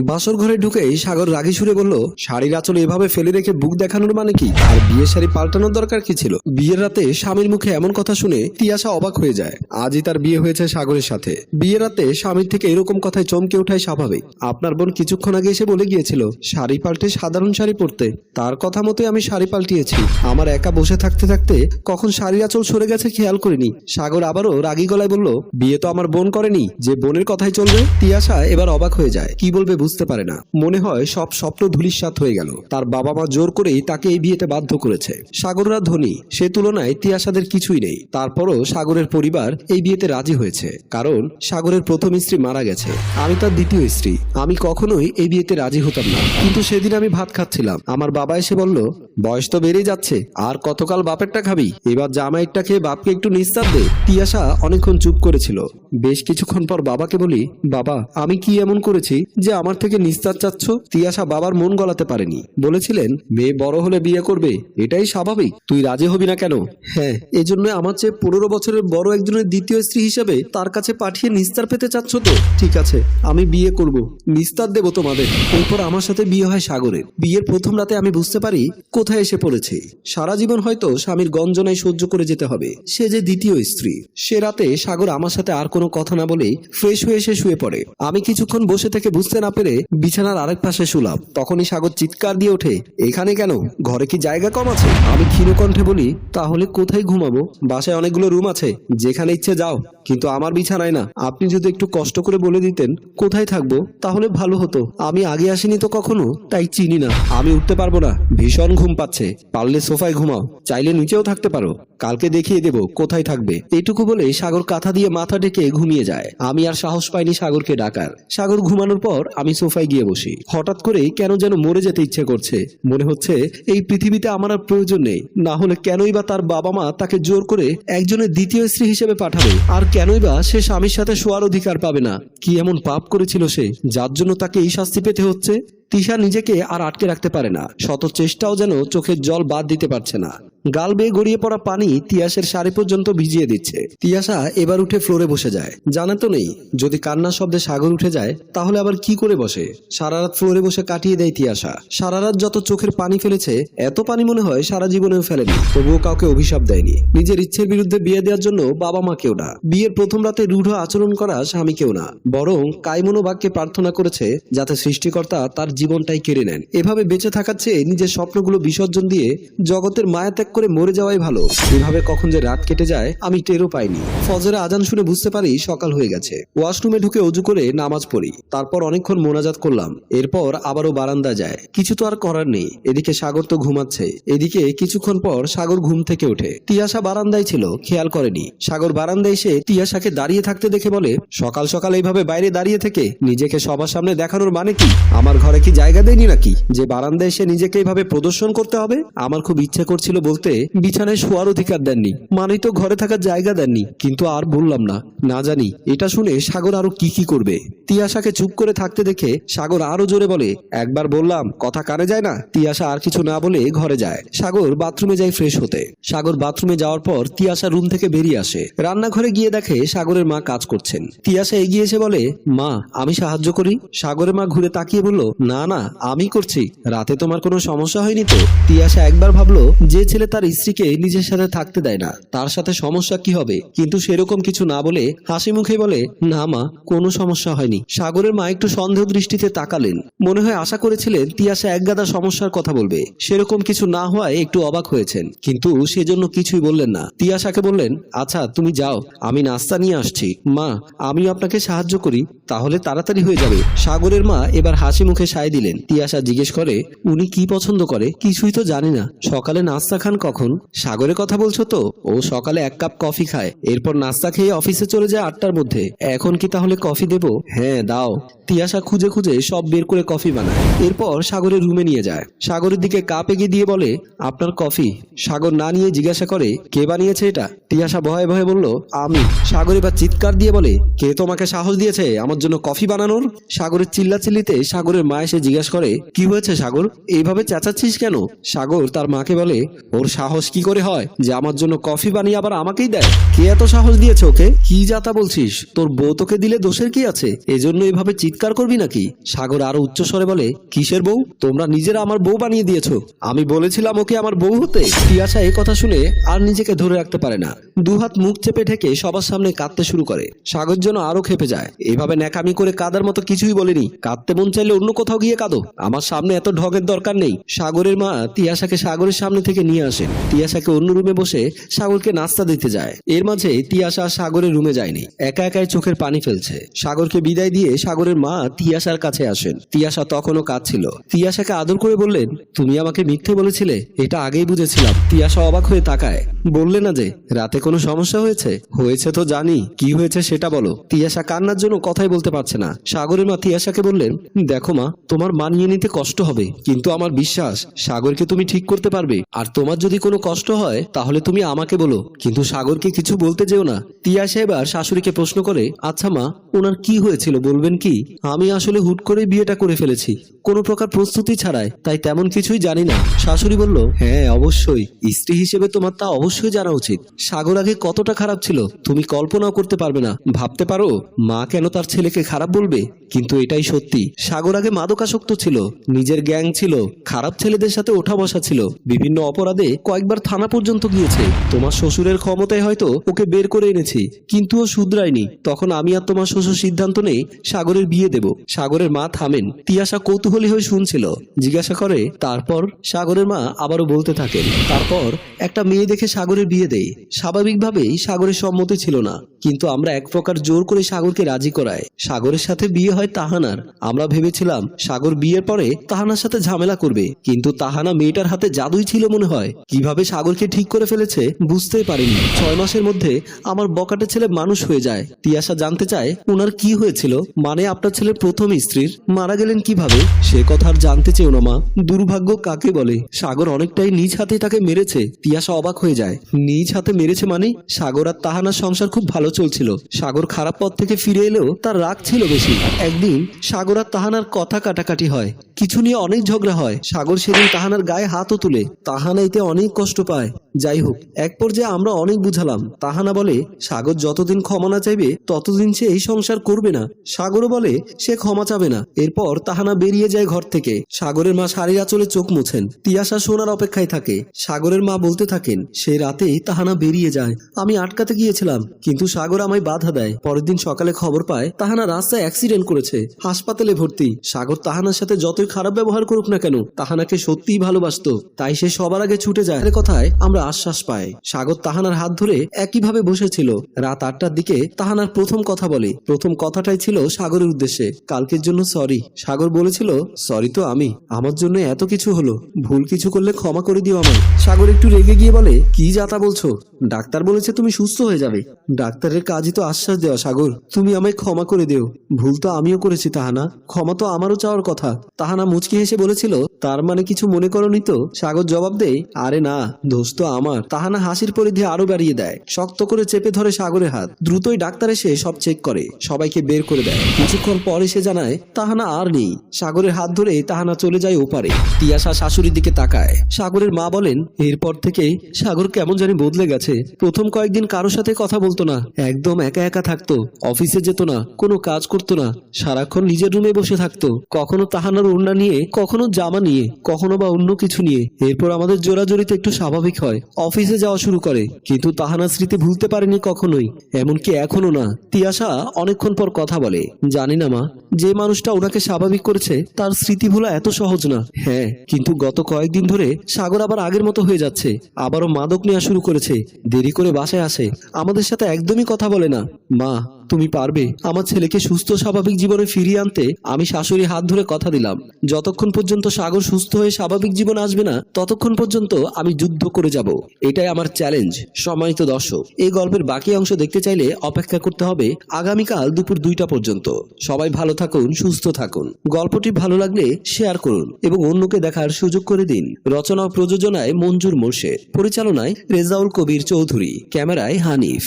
বাসর ঘরে ঢুকেই সাগর রাগী সুরে বলল, শাড়ির আঁচলে এভাবে ফেলে রেখে বুক দেখানোর মানে কি? আর বিয়ের শাড়ি পাল্টানোর দরকার কি ছিল? বিয়ের রাতে স্বামীর মুখে এমন কথা শুনে তিয়াশা অবাক হয়ে যায়। আজই তার বিয়ে হয়েছে সাগরের সাথে। বিয়ের রাতে স্বামীর থেকে এরকম কথায় চমকে ওঠাই স্বাভাবিক। আপনার বোন কিছুক্ষণ আগে এসে বলে গিয়েছিল শাড়ি পাল্টে সাধারণ শাড়ি পরতে। তার কথা মতোই আমি শাড়ি পাল্টিয়েছি। আমার একা বসে থাকতে থাকতে কখন শাড়ির আঁচল সরে গেছে খেয়াল করিনি। সাগর আবারও রাগী গলায় বলল, বিয়ে তো আমার বোন করেনি যে বোনের কথাই চলবে? তিয়াশা এবার অবাক হয়ে যায়, কি বলবে বুঝতে পারে না। মনে হয় সব স্বপ্ন ধূলিসাৎ হয়ে গেল। তার বাবা মা জোর করেই তাকে এই বিয়েতে বাধ্য করেছে। সাগররা ধনী, সে তুলনায় তিয়াশাদের কিছুই নেই। তারপরও সাগরের পরিবার এই বিয়েতে রাজি হয়েছে, কারণ সাগরের প্রথম স্ত্রী মারা গেছে। আমি তার দ্বিতীয় স্ত্রী, আমি কখনোই এই বিয়েতে রাজি হতাম না। কিন্তু সেদিন আমি ভাত খাচ্ছিলাম, আমার বাবা এসে বলল, বয়স তো বেড়েই যাচ্ছে, আর কতকাল বাপেরটা খাবি? এবার জামাইয়েরটা খেয়ে বাপকে একটু নিস্তার দে। তিয়াশা অনেকক্ষণ চুপ করেছিল। বেশ কিছুক্ষণ পর বাবাকে বলি, বাবা আমি কি এমন করেছি যে আমার থেকে নিস্তার চাচ্ছ? তিয়াশা বাবার মন গলাতে পারেনি। বলেছিলেন, মেয়ে বড় হলে বিয়ে করবে, এটাই স্বাভাবিক, তুই রাজি হবি না কেন? হ্যাঁ, এজন্য আমার চেয়ে 15 বছরের বড় একজনের দ্বিতীয় স্ত্রী হিসেবে তার কাছে পাঠিয়ে নিস্তার পেতে চাচ্ছ তো? ঠিক আছে, আমি বিয়ে করব, নিস্তার দেব তোমাদের। এরপর আমার সাথে বিয়ে হয় সাগরের। বিয়ের প্রথম রাতে আমি বুঝতে পারি কোথায় এসে পড়েছি। সারা জীবন হয়তো স্বামীর গঞ্জনায় সহ্য করে যেতে হবে। সে যে দ্বিতীয় স্ত্রী। সে রাতে সাগর আমার সাথে আর কোনো কথা না বলেই ফ্রেশ হয়ে এসে শুয়ে পড়ে। আমি কিছুক্ষণ বসে থেকে বুঝতে না পেরে বিছানার আরেক পাশে শুলাম। তখনই সাগর চিৎকার দিয়ে ওঠে, এখানে কেন? ঘরে কি জায়গা কম আছে? আমি ক্ষীণ কণ্ঠে বলি, তাহলে কোথায় ঘুমাবো? বাসায় অনেকগুলো রুম আছে, যেখানে ইচ্ছে যাও, কিন্তু আমার বিছানায় না। আপনি যদি একটু কষ্ট করে বলে দিতেন কোথায় থাকবো তাহলে ভালো হতো। আমি আগে আসিনি তো কখনো, তাই চিনি না। আমি উঠতে পারবো না, ভীষণ ঘুম পাচ্ছে। পারলে সোফায় ঘুমাও, চাইলে নিচেও থাকতে পারো, কালকে দেখিয়ে দেবো কোথায় থাকবে। এইটুকু বলে সাগর কাঁথা দিয়ে মাথা ঢেকে ঘুমিয়ে যায়। আমি আর সাহস পাইনি সাগরকে ডাকার। সাগর ঘুমানোর পর আমি সোফায় গিয়ে বসি। হঠাৎ করে কেন যেন মরে যেতে ইচ্ছে করছে। মনে হচ্ছে এই পৃথিবীতে আমার আর প্রয়োজন নেই। না হলে কেনই বা তার বাবা মা তাকে জোর করে একজনের দ্বিতীয় স্ত্রী হিসেবে পাঠাবে? আর কেনই বা সে স্বামীর সাথে শোয়ার অধিকার পাবে না? কি এমন পাপ করেছিল সে, যার জন্য তাকে এই শাস্তি পেতে হচ্ছে? তিশা নিজেকে আর আটকে রাখতে পারে না। শত চেষ্টাও যেন চোখের জল বাদ দিতে পারছে না। গাল বেয়ে গড়িয়ে পড়া পানি তিয়াসের শাড়ি পর্যন্ত ভিজিয়ে দিচ্ছে। তিয়াসা এবার উঠে ফ্লোরে বসে যায়। জানা তো নেই, যদি কান্নার শব্দে সাগর উঠে যায় তাহলে আবার কি করে বসে? সারা রাত ফ্লোরে বসে কাটিয়ে দেয় তিয়াসা। সারা রাত যত চোখের পানি ফেলেছে, এত পানি মনে হয় সারা জীবনেও ফেলেনি। তবুও কাউকে অভিশাপ দেয়নি। নিজের ইচ্ছের বিরুদ্ধে বিয়ে দেওয়ার জন্য বাবা মা কেউ না, বিয়ের প্রথম রাতে রূঢ় আচরণ করা স্বামী কেউ না, বরং কায়মনো বাক্যে প্রার্থনা করেছে যাতে সৃষ্টিকর্তা তার জীবনটাই কেড়ে নেন। এভাবে বেঁচে থাকার চেয়ে নিজের স্বপ্নগুলো বিসর্জন দিয়ে জগতের মায়া ত্যাগ করে মরে যাওয়াই ভালো। এভাবে কখন যে রাত কেটে যায় আমি টেরও পাইনি। ফজরে আজান শুনে বুঝতে পারি সকাল হয়ে গেছে। ওয়াশরুমে ঢুকে অজু করে নামাজ পড়ি। তারপর অনেকক্ষণ মোনাজাত করলাম। এরপর আবারও বারান্দা যায়। কিছু তো আর করার নেই। এদিকে সাগর তো ঘুমাচ্ছে। এদিকে কিছুক্ষণ পর সাগর ঘুম থেকে ওঠে। তিয়াশা বারান্দায় ছিল, খেয়াল করেনি। সাগর বারান্দায় এসে তিয়াশাকে দাঁড়িয়ে থাকতে দেখে বলে, সকাল সকাল এইভাবে বাইরে দাঁড়িয়ে থেকে নিজেকে সবার সামনে দেখানোর মানে কি? আমার ঘরে কি জায়গা দেয়নি নাকি যে বারান্দায় এসে নিজেকে এইভাবে প্রদর্শন করতে হবে? আমার খুব ইচ্ছে করছিল বলতে, বিছানায় শোয়ার অধিকার দেননি, মানেই তো ঘরে থাকার জায়গা দেননি, কিন্তু আর বললাম না। না জানি এটা শুনে সাগর আরো কি কি করবে। তিয়াশাকে চুপ করে থাকতে দেখে সাগর আরো জোরে বলে, একবার বললাম কথা কানে যায় না? তিয়াশা আর কিছু না বলে ঘরে যায়। সাগর বাথরুমে যায় ফ্রেশ হতে। সাগর বাথরুমে যাওয়ার পর তিয়াশা রুম থেকে বেরিয়ে আসে। রান্নাঘরে গিয়ে দেখে সাগরের মা কাজ করছেন। তিয়াশা এগিয়ে এসে বলে, মা আমি সাহায্য করি। সাগরের মা ঘুরে তাকিয়ে বলল, না না আমি করছি, রাতে তোমার কোনো সমস্যা হয়নি তো? তিয়াশা একবার ভাবলো, যে ছেলে তার স্ত্রীকে নিজের সাথে থাকতে দেয় না তার সাথে সমস্যা কি হবে, কিন্তু সেরকম কিছু না বলে হাসি মুখে বলে, না মা কোনো সমস্যা হয়নি। সাগরের মা একটু সন্দেহ দৃষ্টিতে তাকালেন। মনে হয় আশা করেছিলেন তিয়াশা একগাদা সমস্যার কথা বলবে। সেরকম কিছু না হওয়ায় একটু অবাক হয়েছেন, কিন্তু সেজন্য কিছুই বললেন না। তিয়াশাকে বললেন, আচ্ছা তুমি যাও, আমি নাস্তা নিয়ে আসছি। মা আমিও আপনাকে সাহায্য করি, তাহলে তাড়াতাড়ি হয়ে যাবে। সাগরের মা এবার হাসি মুখে সায় দিলেন। তিয়াশা জিজ্ঞেস করে, উনি কি পছন্দ করে? কিছুই তো জানি না। সকালে নাস্তা খান কখন? সাগরের কথা বলছো তো? ও সকালে 1 কাপ কফি খায়, এরপর নাস্তা খেয়ে অফিসে চলে যায় 8টার মধ্যে। এখন কি তাহলে কফি দেবো? হ্যাঁ দাও। তিয়াশা খুঁজে খুঁজে সব বের করে কফি বানায়। এরপর সাগরের রুমে নিয়ে যায়। সাগরের দিকে কাপ এগিয়ে দিয়ে বলে, আপনার কফি। সাগর না নিয়ে জিজ্ঞাসা করে, কে বানিয়েছে এটা? তিয়াশা ভয়ে ভয়ে বলল, আমি। সাগর এবার চিৎকার দিয়ে বলে, কে তোমাকে সাহস দিয়েছে আমার জন্য কফি বানানোর? সাগরের চিল্লাচিল্লিতে সাগরের মা এসে জিজ্ঞাসা করে, কি হয়েছে সাগর, এইভাবে চেঁচাচ্ছিস কেন? সাগর তার মাকে বলে, ওর সাহস কি করে হয় যে আমার জন্য কফি বানিয়ে আবার আমাকেই দেয়? কে এত সাহস দিয়েছে ওকে? কি যাতা বলছিস? তোর বউ তোকে দিলে দোষের কি আছে? এজন্য এভাবে চিৎকার করবি নাকি? সাগর আরো উচ্চস্বরে বলে, কিসের বউ? তোমরা নিজেরা আমার বউ বানিয়ে দিয়েছো। আমি বলেছিলাম ওকে আমার বউ হতে। তিয়াশা এই কথা শুনে আর নিজেকে ধরে রাখতে পারে না, দুহাত মুখ চেপে ঢেকে সবার সামনে কাঁদতে শুরু করে। সাগর যেন আরো খেপে যায়। এভাবে ন্যাকামি করে কাঁদার মতো কিছুই বলেনি। কাঁদতে মন চাইলে অন্য কোথাও গিয়ে কাঁদো, আমার সামনে এত ঢগের দরকার নেই। সাগরের মা তিয়াশাকে সাগরের সামনে থেকে নিয়ে আসেন। তিয়াশাকে অন্য রুমে বসে সাগরকে নাস্তা দিতে যায়। এর মাঝে তিয়াশা সাগরের রুমে যায়নি, একা একাই চোখের পানি ফেলছে। সাগরকে বিদায় দিয়ে সাগরের মা তিয়াশার কাছে আসেন। তিয়াশা তখনও কাঁদছিল। তিয়াশাকে আদর করে বললেন, তুমি আমাকে মিথ্যে বলেছিলে, এটা আগেই বুঝেছিলাম। তিয়াশা অবাক হয়ে তাকায়। বললে না যে রাতে কোনো সমস্যা হয়েছে? হয়েছে তো জানি, কি হয়েছে সেটা বলো। তিয়াশা কান্নার জন্য কথাই বলতে পারছে না। সাগরের মা তিয়াশাকে বললেন, দেখো মা, তোমার মানিয়ে নিতে কষ্ট হবে, কিন্তু আমার বিশ্বাস সাগরকে তুমি ঠিক করতে পারবে। আর তোমার যদি কোনো কষ্ট হয় তাহলে তুমি আমাকে বলো, কিন্তু সাগরকে কিছু বলতে যেও না। তিয়াশা এবার শাশুড়িকে প্রশ্ন করে, আচ্ছা মা, ওনার কি হয়েছিল বলবেন কি? আমি আসলে হুট করে বিয়েটা করে ফেলেছি, কোনো প্রকার প্রস্তুতি ছাড়াই, তাই তেমন কিছুই জানি না। শাশুড়ি বলল, হ্যাঁ অবশ্যই, স্ত্রী হিসেবে তোমার তা অবশ্যই জানা উচিত। সাগর আগে কতটা খারাপ ছিল তুমি কল্পনাও করতে পারবে না। ভাবতে পারো মা কেন তার ছেলেকে খারাপ বলবে? কিন্তু এটাই সত্যি। সাগর আগে মাদকাসক্ত ছিল, নিজের গ্যাং ছিল, খারাপ ছেলেদের সাথে ওঠা বসা ছিল, বিভিন্ন অপরাধে কয়েকবার থানা পর্যন্ত গিয়েছে। তোমার শ্বশুরের ক্ষমতায় হয়তো ওকে বের করে এনেছি, কিন্তু ও শুধরায়নি। তখন আমি আর তোমার শ্বশুর সিদ্ধান্ত নেই সাগরের বিয়ে দেব। সাগরের মা থামেন। তিয়াশা কৌতূহলী হয়ে শুনছিল। জিজ্ঞাসা করে, তারপর? সাগরের মা আবারও বলতে থাকেন, তারপর একটা মেয়ে দেখে সাগরের বিয়ে দেয়। স্বাভাবিকভাবেই সাগরের সম্মতি ছিল না, কিন্তু আমরা এক প্রকার জোর করে সাগরকে রাজি করাই। সাগরের সাথে বিয়ে হয় তাহানার। আমরা ভেবেছিলাম সাগর বিয়ের পরে তাহানার সাথে ঝামেলা করবে, কিন্তু তাহানা মেয়েটার হাতে জাদুই ছিল মনে হয়। কিভাবে সাগরকে ঠিক করে ফেলেছে বুঝতেই পারিনি। 6 মাসের মধ্যে আমার বকাটে ছেলে মানুষ হয়ে যায়। তিয়াশা জানতে চায়, ওনার কি হয়েছিল? মানে আপনার ছেলের প্রথম স্ত্রীর মারা গেলেন কিভাবে? সে কথা আর জানতে চেও না মা। দুর্ভাগ্য কাকে বলে? সাগর অনেকটাই নিজ হাতে তাকে মেরেছে। তিয়াশা অবাক হয়ে যায়। নিজ হাতে মেরেছে মানে? সাগর আর তাহানার সংসার খুব ভালো চলছিল। সাগর খারাপ পথ থেকে ফিরে এলেও তার রাগ ছিল বেশি। একদিন সাগর আর তাহানার কথা কাটাকাটি হয়, কিছু নিয়ে অনেক ঝগড়া হয়। সাগর সেদিন তাহানার গায়ে হাতও তুলে। তাহানা এতে অনেক কষ্ট পায়। যাই হোক, এক পর্যায়ে আমরা অনেক বুঝালাম। তাহানা বলে সাগর যতদিন ক্ষমা না চাইবে ততদিন সে এই সংসার করবে না। সাগরও বলে সে ক্ষমা চাবে না। এরপর তাহানা বেরিয়ে যায় ঘর থেকে। সাগরের মা শাড়ির আঁচলে চোখ মুছেন। তিয়াশা শোনার অপেক্ষায় থাকে। সাগরের মা বলতে থাকেন, সে রাতেই তাহানা বেরিয়ে যায়। আমি আটকাতে গিয়েছিলাম, কিন্তু সাগর আমায় বাধা দেয়। পরের দিন সকালে খবর পায় তাহানা রাস্তায় অ্যাক্সিডেন্ট করেছে, হাসপাতালে ভর্তি। সাগর তাহানার সাথে যতই খারাপ ব্যবহার করুক না কেন, তাহানাকে সত্যিই ভালোবাসতো, তাই সে সবার আগে ছুটে যায়। এর কথায় আমরা আশ্বাস পাই। সাগর তাহানার হাত ধরে একইভাবে বসেছিল। রাত 8টার দিকে তাহানার প্রথম কথা বলে। প্রথম কথাটাই ছিল সাগরের উদ্দেশ্যে, কালকের জন্য সরি। সাগর বলেছিল, সরি তো আমি, আমার জন্য এত কিছু হলো, ভুল কিছু করলে ক্ষমা করে দিও আমায়। সাগর একটু রেগে গিয়ে বলে, কি যাতা বলছো? ডাক্তার বলেছে তুমি সুস্থ হয়ে যাবে। ডাক্তারের কাজই তো আশ্বাস দেওয়া। সাগর, তুমি আমায় ক্ষমা করে দিও। ভুল তো আমিও করেছি তাহানা, ক্ষমা তো আমারও চাওয়ার কথা। তাহানা মুচকি হেসে বলেছিল, তার মানে কিছু মনে করনি তো? সাগর জবাব দেয়, আরে না, দোষ তো আমার। তাহানা হাসির পরিধি আরো বাড়িয়ে দেয়, শক্ত করে চেপে ধরে সাগরের হাত। দ্রুতই ডাক্তার এসে সব চেক করে, সবাইকে বের করে দেয়। কিছুক্ষণ পর এসে জানায় তাহানা আর নেই। সাগরের হাত ধরে তাহানা চলে যায় ওপারে। তিয়াশা শাশুড়ির দিকে তাকায়। সাগরের মা বলেন, এরপর থেকে সাগর কেমন জানি বদলে গেছে। প্রথম কয়েকদিন কারোর সাথে কথা বলতো না, একদম একা একা থাকতো, অফিসে যেত না, কোনো কাজ করতো না, সারাক্ষণ নিজের রুমে বসে থাকতো, কখনো তাহানার ওড়না নিয়ে, কখনো জামা নিয়ে, কখনো বা অন্য কিছু নিয়ে। এরপর আমাদের জোরাজোরিতে একটু স্বাভাবিক হয়, অফিসে যাওয়া শুরু করে, কিন্তু তাহানার স্মৃতি ভুলতে পারেনি কখনোই, এমনকি এখনো না। তিয়াশা অনেকক্ষণ পর কথা বলে, জানি না মা, যে মানুষটা ওনাকে স্বাভাবিক করেছে তার স্মৃতি ভোলা এত সহজ না। হ্যাঁ, কিন্তু গত কয়েকদিন ধরে সাগর আবার আগের মতো হয়ে যাচ্ছে, আবারও মাদক নেওয়া শুরু করেছে, দেরি করে বাসায় আসে, আমাদের সাথে একদমই কথা বলে না। মা, তুমি পারবে আমার ছেলেকে সুস্থ স্বাভাবিক জীবনে ফিরিয়ে আনতে? আমি শাশুড়ি হাত ধরে কথা দিলাম, যতক্ষণ পর্যন্ত সাগর সুস্থ হয়ে স্বাভাবিক জীবন আসবে না ততক্ষণ পর্যন্ত আমি যুদ্ধ করে যাব। এটাই আমার চ্যালেঞ্জ। সম্মানিত দর্শক, এই গল্পের বাকি অংশ দেখতে চাইলে অপেক্ষা করতে হবে আগামীকাল দুপুর 2টা পর্যন্ত। সবাই ভালো থাকুন, সুস্থ থাকুন। গল্পটি ভালো লাগলে শেয়ার করুন এবং অন্যকে দেখার সুযোগ করে দিন। রচনা ও প্রযোজনায় মঞ্জুর মোর্শেদ, পরিচালনায় রেজাউল কবির চৌধুরী, ক্যামেরায় হানিফ।